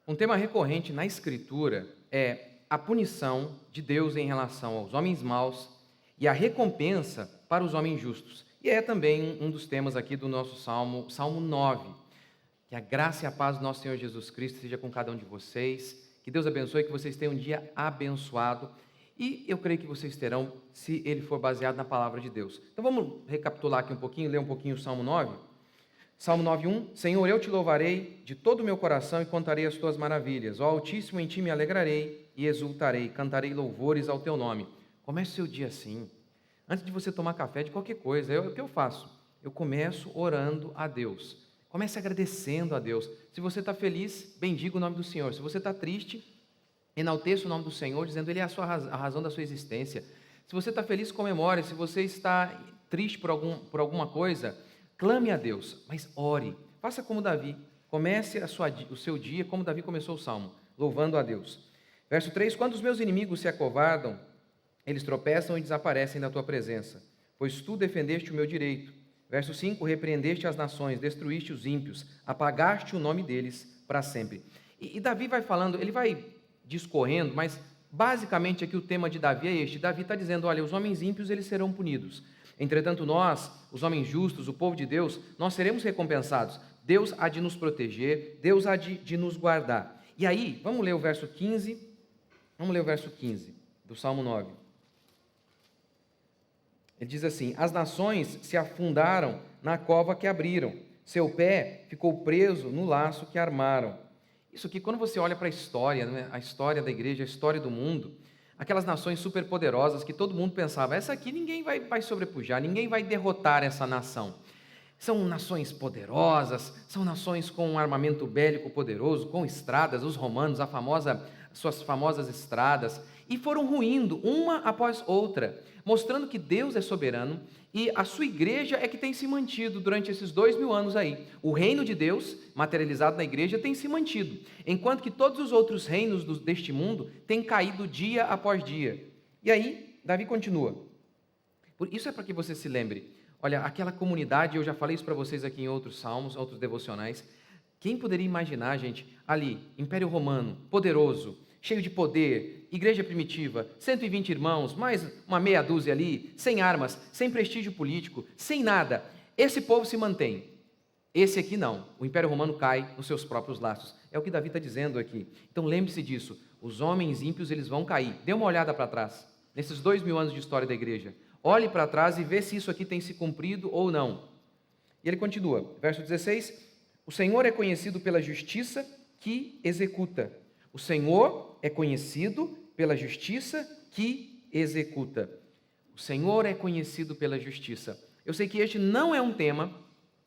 Um tema recorrente na Escritura é a punição de Deus em relação aos homens maus e a recompensa para os homens justos. E é também um dos temas aqui do nosso Salmo, Salmo 9. Que a graça e a paz do nosso Senhor Jesus Cristo seja com cada um de vocês. Que Deus abençoe, que vocês tenham um dia abençoado. E eu creio que vocês terão, se ele for baseado na palavra de Deus. Então vamos recapitular aqui um pouquinho, ler um pouquinho o Salmo 9. Salmo 9:1, Senhor, eu te louvarei de todo o meu coração e contarei as tuas maravilhas. Ó Altíssimo, em ti me alegrarei e exultarei, cantarei louvores ao teu nome. Comece o seu dia assim. Antes de você tomar café, de qualquer coisa, o que eu faço? Eu começo orando a Deus. Comece agradecendo a Deus. Se você está feliz, bendiga o nome do Senhor. Se você está triste, enalteça o nome do Senhor, dizendo Ele é a razão da sua existência. Se você está feliz, comemore. Se você está triste por alguma coisa, clame a Deus, mas ore. Faça como Davi. Comece o seu dia como Davi começou o Salmo, louvando a Deus. Verso 3, quando os meus inimigos se acovardam, eles tropeçam e desaparecem da tua presença, pois tu defendeste o meu direito. Verso 5, repreendeste as nações, destruíste os ímpios, apagaste o nome deles para sempre. E Davi vai falando, ele vai discorrendo, mas basicamente aqui o tema de Davi é este. Davi está dizendo, olha, os homens ímpios eles serão punidos. Entretanto nós, os homens justos, o povo de Deus, nós seremos recompensados. Deus há de nos proteger, Deus há de nos guardar. E aí, vamos ler o verso 15, do Salmo 9. Ele diz assim, as nações se afundaram na cova que abriram, seu pé ficou preso no laço que armaram. Isso aqui, quando você olha para a história, né, a história da igreja, a história do mundo, aquelas nações superpoderosas que todo mundo pensava, essa aqui ninguém vai sobrepujar, ninguém vai derrotar essa nação. São nações poderosas, são nações com um armamento bélico poderoso, com estradas, os romanos, suas famosas estradas, e foram ruindo uma após outra, mostrando que Deus é soberano e a sua igreja é que tem se mantido durante esses 2000 anos aí. O reino de Deus, materializado na igreja, tem se mantido, enquanto que todos os outros reinos deste mundo têm caído dia após dia. E aí, Davi continua. Isso é para que você se lembre. Olha, aquela comunidade, eu já falei isso para vocês aqui em outros salmos, outros devocionais. Quem poderia imaginar, gente, ali, Império Romano, poderoso, cheio de poder, igreja primitiva, 120 irmãos, mais uma meia dúzia ali, sem armas, sem prestígio político, sem nada. Esse povo se mantém. Esse aqui não. O Império Romano cai nos seus próprios laços. É o que Davi está dizendo aqui. Então lembre-se disso. Os homens ímpios, eles vão cair. Dê uma olhada para trás. Nesses 2000 anos de história da igreja. Olhe para trás e vê se isso aqui tem se cumprido ou não. E ele continua. Verso 16. O Senhor é conhecido pela justiça que executa. O Senhor é conhecido pela justiça que executa. O Senhor é conhecido pela justiça. Eu sei que este não é um tema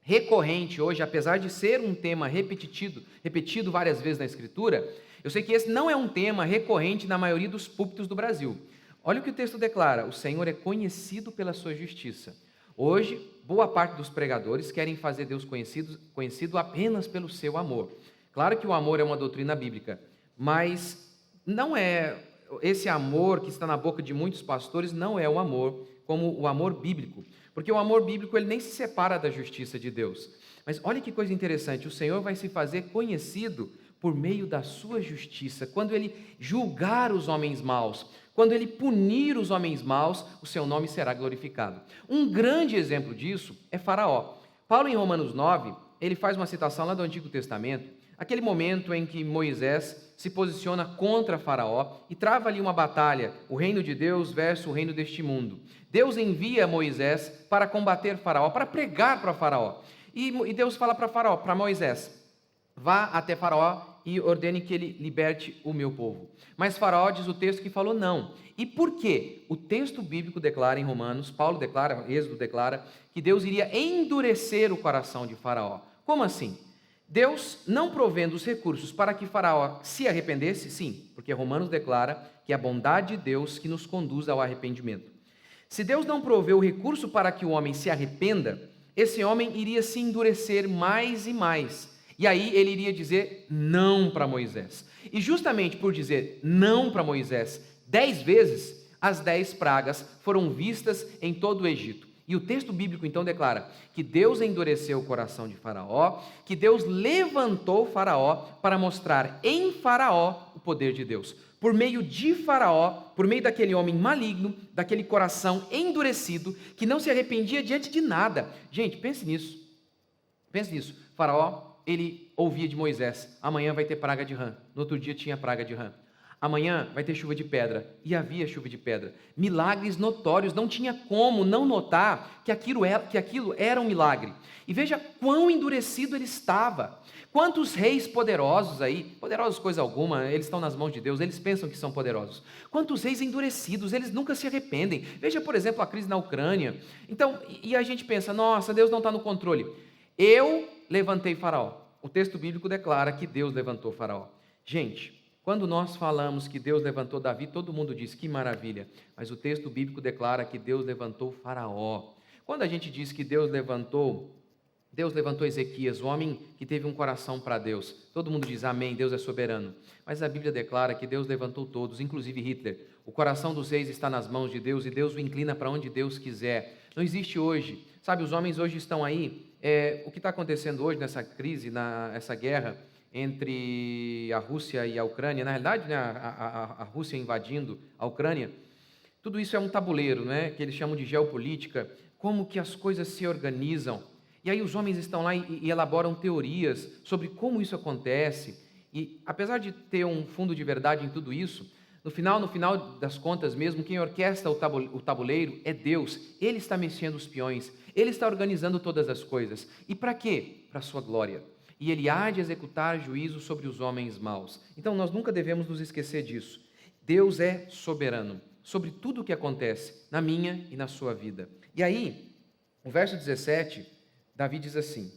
recorrente hoje, apesar de ser um tema repetido várias vezes na Escritura, eu sei que esse não é um tema recorrente na maioria dos púlpitos do Brasil. Olha o que o texto declara, o Senhor é conhecido pela sua justiça. Hoje, boa parte dos pregadores querem fazer Deus conhecido apenas pelo seu amor. Claro que o amor é uma doutrina bíblica, mas não é esse amor que está na boca de muitos pastores, não é o amor como o amor bíblico, porque o amor bíblico ele nem se separa da justiça de Deus. Mas olha que coisa interessante, o Senhor vai se fazer conhecido por meio da sua justiça, quando ele julgar os homens maus, quando ele punir os homens maus, o seu nome será glorificado. Um grande exemplo disso é Faraó. Paulo em Romanos 9, ele faz uma citação lá do Antigo Testamento, aquele momento em que Moisés se posiciona contra Faraó e trava ali uma batalha, o reino de Deus versus o reino deste mundo. Deus envia Moisés para combater Faraó, para pregar para Faraó. E Deus fala para Moisés, vá até Faraó e ordene que ele liberte o meu povo. Mas Faraó diz o texto que falou não. E por quê? O texto bíblico declara em Romanos, Paulo declara, Êxodo declara, que Deus iria endurecer o coração de Faraó. Como assim? Deus não provendo os recursos para que Faraó se arrependesse? Sim, porque Romanos declara que é a bondade de Deus que nos conduz ao arrependimento. Se Deus não proveu o recurso para que o homem se arrependa, esse homem iria se endurecer mais e mais. E aí ele iria dizer não para Moisés. E justamente por dizer não para Moisés 10 vezes, as 10 pragas foram vistas em todo o Egito. E o texto bíblico então declara que Deus endureceu o coração de Faraó, que Deus levantou Faraó para mostrar em Faraó o poder de Deus. Por meio de Faraó, por meio daquele homem maligno, daquele coração endurecido, que não se arrependia diante de nada. Gente, pense nisso. Pense nisso. Faraó, ele ouvia de Moisés: amanhã vai ter praga de rã. No outro dia tinha praga de rã. Amanhã vai ter chuva de pedra. E havia chuva de pedra. Milagres notórios. Não tinha como não notar que aquilo era um milagre. E veja quão endurecido ele estava. Quantos reis poderosos aí, poderosos coisa alguma, eles estão nas mãos de Deus, eles pensam que são poderosos. Quantos reis endurecidos, eles nunca se arrependem. Veja, por exemplo, a crise na Ucrânia. Então, e a gente pensa: nossa, Deus não está no controle. Eu levantei Faraó. O texto bíblico declara que Deus levantou Faraó. Gente, quando nós falamos que Deus levantou Davi, todo mundo diz que maravilha. Mas o texto bíblico declara que Deus levantou Faraó. Quando a gente diz que Deus levantou Ezequias, o homem que teve um coração para Deus. Todo mundo diz amém, Deus é soberano. Mas a Bíblia declara que Deus levantou todos, inclusive Hitler. O coração dos reis está nas mãos de Deus e Deus o inclina para onde Deus quiser. Não existe hoje. Sabe, os homens hoje estão aí. O que está acontecendo hoje nessa crise, nessa guerra entre a Rússia e a Ucrânia, na realidade, né, a Rússia invadindo a Ucrânia, tudo isso é um tabuleiro, né, que eles chamam de geopolítica, como que as coisas se organizam. E aí os homens estão lá e elaboram teorias sobre como isso acontece. E apesar de ter um fundo de verdade em tudo isso, no final das contas mesmo, quem orquestra o tabuleiro é Deus. Ele está mexendo os peões, Ele está organizando todas as coisas. E para quê? Para a sua glória. E Ele há de executar juízo sobre os homens maus. Então nós nunca devemos nos esquecer disso. Deus é soberano sobre tudo o que acontece na minha e na sua vida. E aí, o verso 17, Davi diz assim: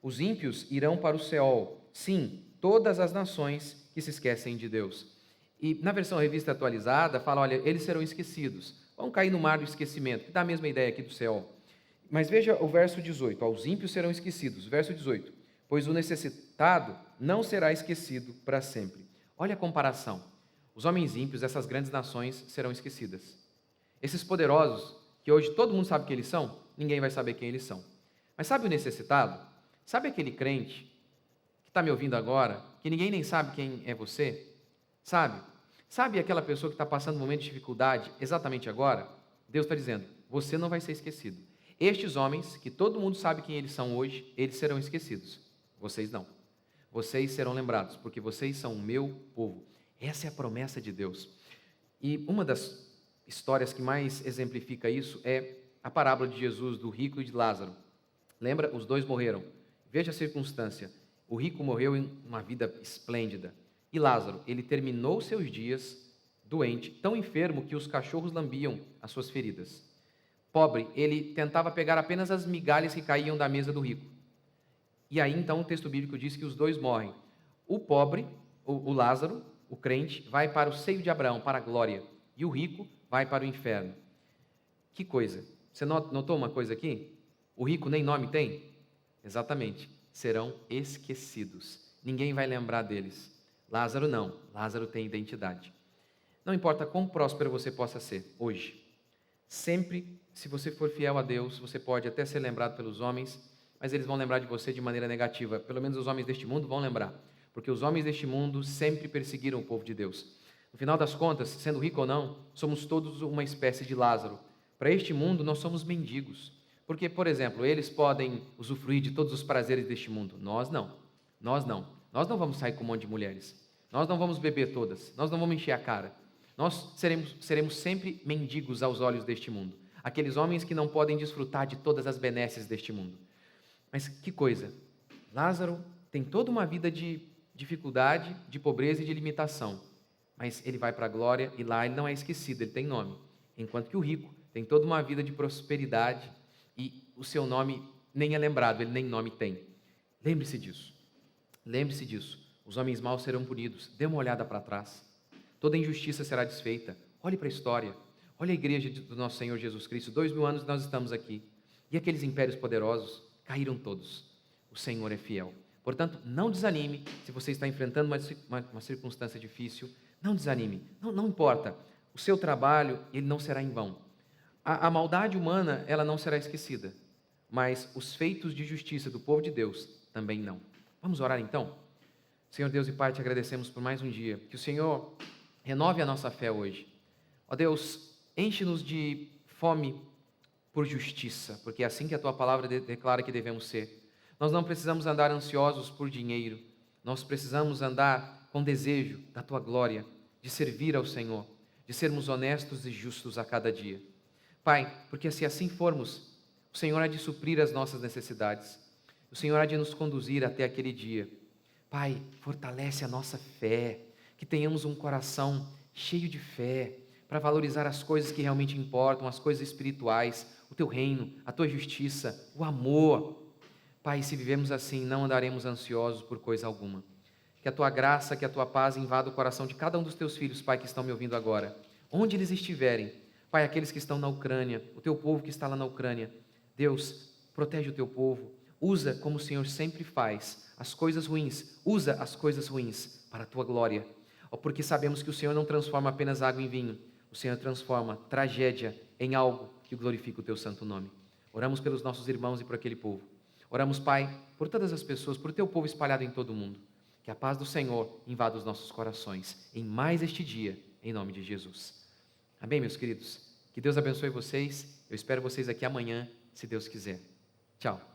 os ímpios irão para o Seol, sim, todas as nações que se esquecem de Deus. E na versão revista atualizada, fala: olha, eles serão esquecidos, vão cair no mar do esquecimento, que dá a mesma ideia aqui do Seol. Mas veja o verso 18, os ímpios serão esquecidos. Verso 18, pois o necessitado não será esquecido para sempre. Olha a comparação. Os homens ímpios, essas grandes nações, serão esquecidas. Esses poderosos, que hoje todo mundo sabe quem eles são, ninguém vai saber quem eles são. Mas sabe o necessitado? Sabe aquele crente que está me ouvindo agora, que ninguém nem sabe quem é você? Sabe aquela pessoa que está passando um momento de dificuldade exatamente agora? Deus está dizendo: você não vai ser esquecido. Estes homens, que todo mundo sabe quem eles são hoje, eles serão esquecidos. Vocês não. Vocês serão lembrados, porque vocês são o meu povo. Essa é a promessa de Deus. E uma das histórias que mais exemplifica isso é a parábola de Jesus do rico e de Lázaro. Lembra? Os dois morreram. Veja a circunstância. O rico morreu em uma vida esplêndida. E Lázaro, ele terminou seus dias doente, tão enfermo que os cachorros lambiam as suas feridas. Pobre, ele tentava pegar apenas as migalhas que caíam da mesa do rico. E aí então o texto bíblico diz que os dois morrem. O pobre, o Lázaro, o crente, vai para o seio de Abraão, para a glória. E o rico vai para o inferno. Que coisa! Você notou uma coisa aqui? O rico nem nome tem? Exatamente. Serão esquecidos. Ninguém vai lembrar deles. Lázaro não. Lázaro tem identidade. Não importa quão próspero você possa ser hoje. Sempre, se você for fiel a Deus, você pode até ser lembrado pelos homens, mas eles vão lembrar de você de maneira negativa. Pelo menos os homens deste mundo vão lembrar. Porque os homens deste mundo sempre perseguiram o povo de Deus. No final das contas, sendo rico ou não, somos todos uma espécie de Lázaro. Para este mundo, nós somos mendigos. Porque, por exemplo, eles podem usufruir de todos os prazeres deste mundo. Nós não. Nós não. Nós não vamos sair com um monte de mulheres. Nós não vamos beber todas. Nós não vamos encher a cara. Nós seremos sempre mendigos aos olhos deste mundo. Aqueles homens que não podem desfrutar de todas as benesses deste mundo. Mas que coisa. Lázaro tem toda uma vida de dificuldade, de pobreza e de limitação. Mas ele vai para a glória e lá ele não é esquecido, ele tem nome. Enquanto que o rico tem toda uma vida de prosperidade e o seu nome nem é lembrado, ele nem nome tem. Lembre-se disso. Lembre-se disso. Os homens maus serão punidos. Dê uma olhada para trás. Toda injustiça será desfeita. Olhe para a história. Olhe a igreja do nosso Senhor Jesus Cristo. 2000 anos nós estamos aqui. E aqueles impérios poderosos caíram todos. O Senhor é fiel. Portanto, não desanime se você está enfrentando uma circunstância difícil. Não desanime. Não importa. O seu trabalho, ele não será em vão. A maldade humana, ela não será esquecida, mas os feitos de justiça do povo de Deus também não. Vamos orar então? Senhor Deus e Pai, te agradecemos por mais um dia. Que o Senhor renove a nossa fé hoje. Ó Deus, enche-nos de fome por justiça, porque é assim que a Tua palavra declara que devemos ser. Nós não precisamos andar ansiosos por dinheiro, nós precisamos andar com desejo da Tua glória, de servir ao Senhor, de sermos honestos e justos a cada dia. Pai, porque se assim formos, o Senhor há de suprir as nossas necessidades, o Senhor há de nos conduzir até aquele dia. Pai, fortalece a nossa fé, que tenhamos um coração cheio de fé, para valorizar as coisas que realmente importam, as coisas espirituais, o Teu reino, a Tua justiça, o amor. Pai, se vivemos assim, não andaremos ansiosos por coisa alguma. Que a Tua graça, que a Tua paz invada o coração de cada um dos Teus filhos, Pai, que estão me ouvindo agora. Onde eles estiverem, Pai, aqueles que estão na Ucrânia, o Teu povo que está lá na Ucrânia. Deus, protege o Teu povo. Usa, como o Senhor sempre faz, as coisas ruins. Usa as coisas ruins para a Tua glória. Porque sabemos que o Senhor não transforma apenas água em vinho. O Senhor transforma tragédia em algo que glorifica o Teu santo nome. Oramos pelos nossos irmãos e por aquele povo. Oramos, Pai, por todas as pessoas, por Teu povo espalhado em todo o mundo. Que a paz do Senhor invada os nossos corações em mais este dia, em nome de Jesus. Amém, meus queridos? Que Deus abençoe vocês. Eu espero vocês aqui amanhã, se Deus quiser. Tchau.